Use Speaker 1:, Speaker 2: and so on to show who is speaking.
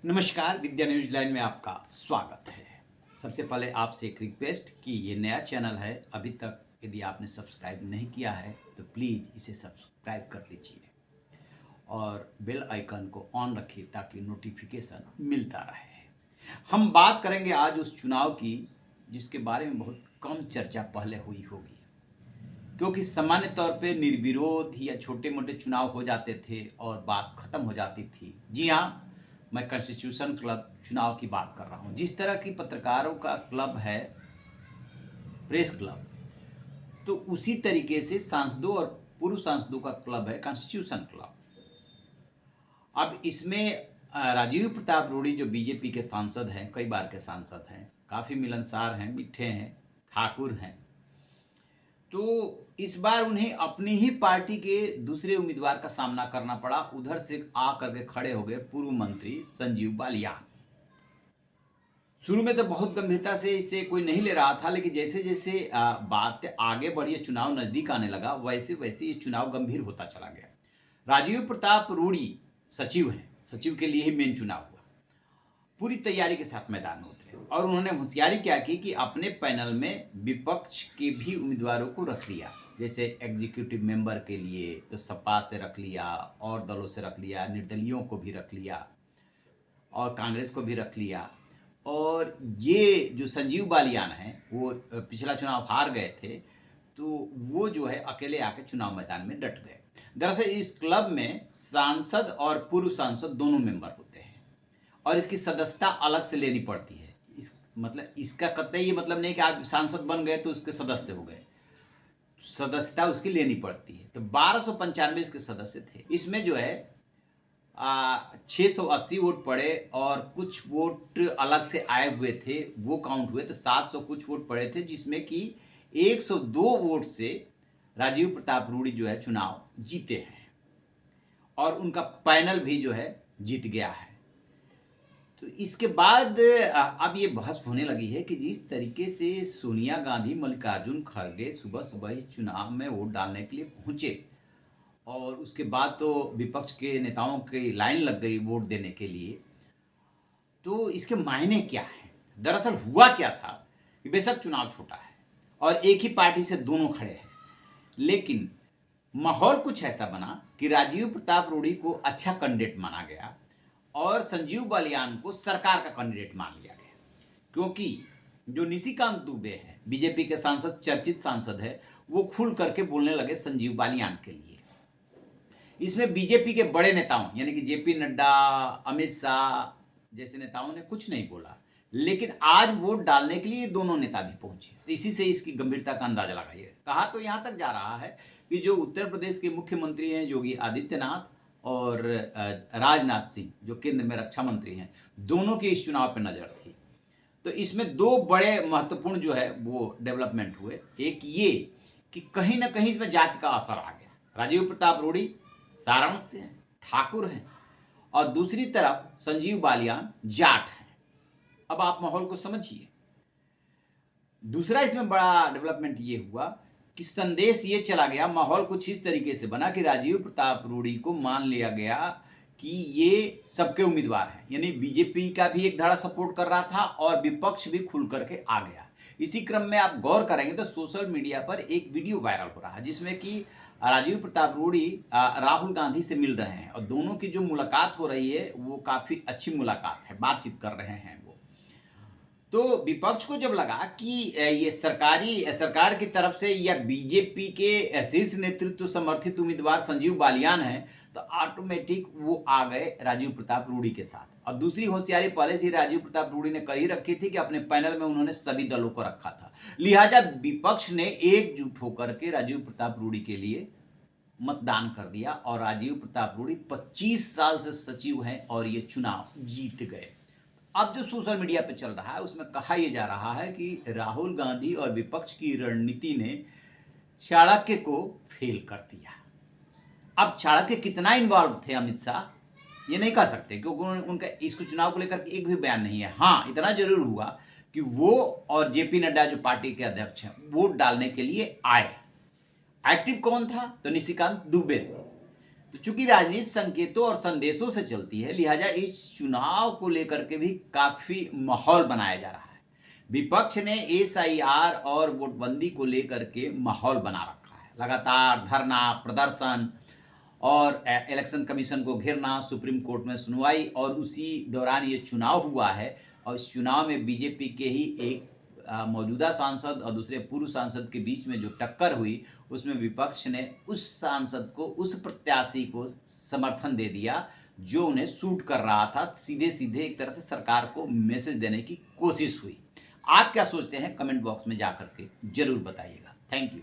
Speaker 1: नमस्कार, विद्या news line में आपका स्वागत है। सबसे पहले आपसे एक रिक्वेस्ट कि ये नया चैनल है, अभी तक यदि आपने सब्सक्राइब नहीं किया है तो प्लीज़ इसे सब्सक्राइब कर लीजिए और बेल आइकन को ऑन रखिए ताकि नोटिफिकेशन मिलता रहे। हम बात करेंगे आज उस चुनाव की जिसके बारे में बहुत कम चर्चा पहले हुई होगी, क्योंकि सामान्य तौर पे निर्विरोध या छोटे मोटे चुनाव हो जाते थे और बात खत्म हो जाती थी। जी हाँ, मैं कॉन्स्टिट्यूशन क्लब चुनाव की बात कर रहा हूँ। जिस तरह की पत्रकारों का क्लब है प्रेस क्लब, तो उसी तरीके से सांसदों और पूर्व सांसदों का क्लब है कॉन्स्टिट्यूशन क्लब। अब इसमें राजीव प्रताप रूडी जो बीजेपी के सांसद हैं, कई बार के सांसद हैं, काफ़ी मिलनसार हैं, मिठे हैं, ठाकुर हैं, तो इस बार उन्हें अपनी ही पार्टी के दूसरे उम्मीदवार का सामना करना पड़ा। उधर से आ करके खड़े हो गए पूर्व मंत्री संजीव बालियान। शुरू में तो बहुत गंभीरता से इसे कोई नहीं ले रहा था, लेकिन जैसे जैसे बात आगे बढ़ी, चुनाव नज़दीक आने लगा, वैसे वैसे ये चुनाव गंभीर होता चला गया। राजीव प्रताप रूडी सचिव हैं, सचिव के लिए ही मेन चुनाव हुआ। पूरी तैयारी के साथ मैदान में उतरे और उन्होंने होशियारी क्या की कि अपने पैनल में विपक्ष के भी उम्मीदवारों को रख लिया। जैसे एग्जीक्यूटिव मेंबर के लिए तो सपा से रख लिया, और दलों से रख लिया, निर्दलियों को भी रख लिया और कांग्रेस को भी रख लिया। और ये जो संजीव बालियान हैं, वो पिछला चुनाव हार गए थे, तो वो जो है अकेले आके चुनाव मैदान में डट गए। दरअसल इस क्लब में सांसद और पूर्व सांसद दोनों मेंबर होते हैं और इसकी सदस्यता अलग से लेनी पड़ती है। मतलब इसका कतई ये मतलब नहीं कि आप सांसद बन गए तो उसके सदस्य हो गए, सदस्यता उसकी लेनी पड़ती है। तो 1295 इसके सदस्य थे। इसमें जो है 680 वोट पड़े और कुछ वोट अलग से आए हुए थे, वो काउंट हुए तो 700 कुछ वोट पड़े थे, जिसमें कि 102 वोट से राजीव प्रताप रूडी जो है चुनाव जीते हैं और उनका पैनल भी जो है जीत गया है। तो इसके बाद अब ये बहस होने लगी है कि जिस तरीके से सोनिया गांधी, मल्लिकार्जुन खड़गे सुबह सुबह इस चुनाव में वोट डालने के लिए पहुंचे और उसके बाद तो विपक्ष के नेताओं की लाइन लग गई वोट देने के लिए, तो इसके मायने क्या हैं? दरअसल हुआ क्या था कि बेशक चुनाव छोटा है और एक ही पार्टी से दोनों खड़े हैं, लेकिन माहौल कुछ ऐसा बना कि राजीव प्रताप रूडी को अच्छा कैंडिडेट माना गया और संजीव बालियान को सरकार का कैंडिडेट मान लिया गया, क्योंकि जो निशिकांत दुबे हैं, बीजेपी के सांसद, चर्चित सांसद है, वो खुल करके बोलने लगे संजीव बालियान के लिए। इसमें बीजेपी के बड़े नेताओं यानी कि जेपी नड्डा, अमित शाह जैसे नेताओं ने कुछ नहीं बोला, लेकिन आज वोट डालने के लिए दोनों नेता भी पहुंचे। तो इसी से इसकी गंभीरता का अंदाजा लगाइए। कहा तो यहां तक जा रहा है कि जो उत्तर प्रदेश के मुख्यमंत्री हैं योगी आदित्यनाथ और राजनाथ सिंह जो केंद्र में रक्षा मंत्री हैं, दोनों की इस चुनाव पर नजर थी। तो इसमें दो बड़े महत्वपूर्ण जो है वो डेवलपमेंट हुए। एक ये कि कहीं ना कहीं इसमें जाति का असर आ गया। राजीव प्रताप रूडी सारांश से हैं, ठाकुर हैं, और दूसरी तरफ संजीव बालियान जाट हैं। अब आप माहौल को समझिए। दूसरा इसमें बड़ा डेवलपमेंट ये हुआ कि संदेश ये चला गया, माहौल कुछ इस तरीके से बना कि राजीव प्रताप रूडी को मान लिया गया कि ये सबके उम्मीदवार हैं, यानी बीजेपी का भी एक धाड़ा सपोर्ट कर रहा था और विपक्ष भी खुल करके आ गया। इसी क्रम में आप गौर करेंगे तो सोशल मीडिया पर एक वीडियो वायरल हो रहा है जिसमें कि राजीव प्रताप रूडी राहुल गांधी से मिल रहे हैं और दोनों की जो मुलाकात हो रही है वो काफ़ी अच्छी मुलाकात है, बातचीत कर रहे हैं वो। तो विपक्ष को जब लगा कि ये सरकार की तरफ से या बीजेपी के शीर्ष नेतृत्व समर्थित उम्मीदवार संजीव बालियान हैं, तो ऑटोमेटिक वो आ गए राजीव प्रताप रूडी के साथ। और दूसरी होशियारी पहले से ही राजीव प्रताप रूडी ने कर ही रखी थी कि अपने पैनल में उन्होंने सभी दलों को रखा था, लिहाजा विपक्ष ने एकजुट होकर के राजीव प्रताप रूडी के लिए मतदान कर दिया और राजीव प्रताप रूडी 25 साल से सचिव हैं और ये चुनाव जीत गए। अब जो सोशल मीडिया पे चल रहा है उसमें कहा यह जा रहा है कि राहुल गांधी और विपक्ष की रणनीति ने चाणक्य को फेल कर दिया। अब चाणक्य कितना इन्वॉल्व थे अमित शाह ये नहीं कह सकते, क्योंकि उनका इसको चुनाव को लेकर एक भी बयान नहीं है। हाँ, इतना जरूर हुआ कि वो और जेपी नड्डा जो पार्टी के अध्यक्ष हैं वोट डालने के लिए आए। एक्टिव कौन था? तो निशिकांत दुबे थे। तो चूंकि राजनीति संकेतों और संदेशों से चलती है, लिहाजा इस चुनाव को लेकर के भी काफी माहौल बनाया जा रहा है। विपक्ष ने एसआईआर और वोटबंदी को लेकर के माहौल बना रखा है। लगातार धरना, प्रदर्शन और इलेक्शन कमीशन को घेरना, सुप्रीम कोर्ट में सुनवाई, और उसी दौरान ये चुनाव हुआ है। और इस चुनाव में बीजेपी के ही एक मौजूदा सांसद और दूसरे पूर्व सांसद के बीच में जो टक्कर हुई, उसमें विपक्ष ने उस सांसद को, उस प्रत्याशी को समर्थन दे दिया जो उन्हें सूट कर रहा था। सीधे-सीधे एक तरह से सरकार को मैसेज देने की कोशिश हुई। आप क्या सोचते हैं? कमेंट बॉक्स में जाकर के ज़रूर बताइएगा। Thank you.